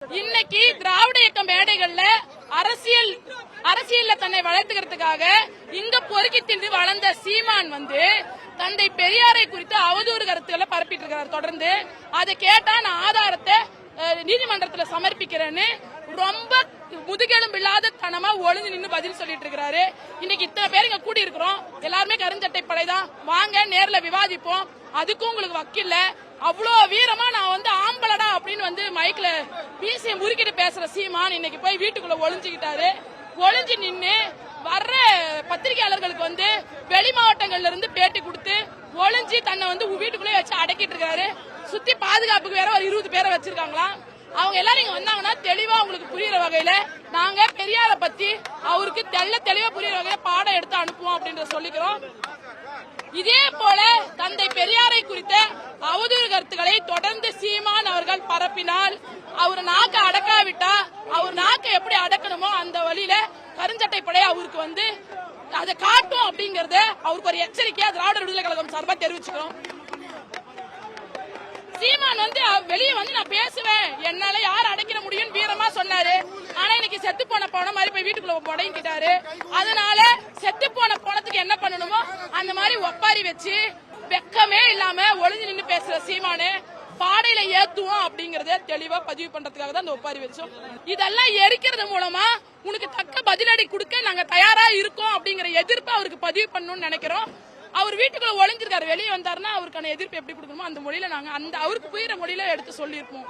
இன்னைக்கு திராவிட இயக்க மேடைகள்ல அரசியல்ல தன்னை வளர்த்துக்கிறதுக்காக இங்க பொறுக்கி தின்று வளர்ந்த சீமான் தந்தை பெரியாரை குறித்து அவதூறு கருத்துக்களை பரப்பிட்டு இருக்காரு. தொடர்ந்து அதை கேட்டா நான் ஆதாரத்தை நீதிமன்றத்தில் சமர்ப்பிக்கிறேன்னு ரொம்ப முதுகெலும்பில்லாத தனமா ஒளிஞ்சு நின்று பதில் சொல்லிட்டு இருக்கிறாரு. இன்னைக்கு இத்தனை பேர் இங்க கூடி இருக்கிறோம், எல்லாருமே கருஞ்சட்டை படைதான், வாங்க நேர்ல விவாதிப்போம். அதுக்கும் உங்களுக்கு வக்கில்ல. அவ்வளோ வீரமா நான் ஆம்பளடா அப்படின்னு மைக்ல பிசியை முறுக்கிட்டு பேசுற சீமான் இன்னைக்கு போய் வீட்டுக்குள்ள ஒளிஞ்சுக்கிட்டாரு. ஒளிஞ்சு நின்று வர்ற பத்திரிகையாளர்களுக்கு வெளி மாவட்டங்கள்ல இருந்து பேட்டி கொடுத்து ஒளிஞ்சு தன்னை வீட்டுக்குள்ளே வச்சு அடக்கிட்டு இருக்காரு. சுத்தி பாதுகாப்புக்கு வேற ஒரு 20 பேரை வச்சிருக்காங்களாம். அவங்க எல்லாரும் இங்க வந்தாங்கன்னா தெளிவா உங்களுக்கு புரியுற வகையில நாங்க பெரியார பத்தி அவருக்கு தெளிவா புரியுற வகையில பாடம் எடுத்து அனுப்புவோம் அப்படின்ற சொல்லிக்கிறோம். இதே போல தந்தை பெரியாரை குறித்த அவதூறு கருத்துக்களை தொடர்ந்து சீமான் அவர்கள் பரப்பினால் அவர் நாக்க அடக்காவிட்டா அவர் நாக்க எப்படி அடக்கணுமோ அந்த வழியில கருஞ்சட்டை படை அவருக்கு அதை காட்டும் அப்படிங்கறத அவருக்கு ஒரு எச்சரிக்கையா திராவிட விடுதலை கழகம் சார்பா தெரிவிச்சுக்கிறோம். சீமான் வெளியே நான் பேசுவேன், என்னால யார் அடைக்கிற முடியும் வீரமா சொன்னாரு. ஆனா இன்னைக்கு செத்து போன போன மாதிரி போய் வீட்டுக்குள்ள முடங்கிட்டாரு. அதனால செத்து போன போனதுக்கு என்ன பண்ணணுமோ அந்த மாதிரி ஒப்பாரி வச்சு வெக்கமே இல்லாம ஒளிஞ்சு நின்று பேசுற சீமானு பாடையில ஏத்துவோம் அப்படிங்கறத தெளிவா பதிவு பண்றதுக்காக தான் அந்த ஒப்பாரி வச்சோம். இதெல்லாம் எரிக்கிறது மூலமா உனக்கு தக்க பதிலடி கொடுக்க நாங்க தயாரா இருக்கோம் அப்படிங்கிற எதிர்ப்பு அவருக்கு பதிவு பண்ணணும்னு நினைக்கிறோம். அவர் வீட்டுக்குள்ள ஒளிஞ்சிருக்காரு, வெளியே வந்தாருன்னா அவருக்கான எதிர்ப்பு எப்படி கொடுக்கணுமோ அந்த மொழியில நாங்க அவருக்கு புரியுற மொழியில எடுத்து சொல்லியிருப்போம்.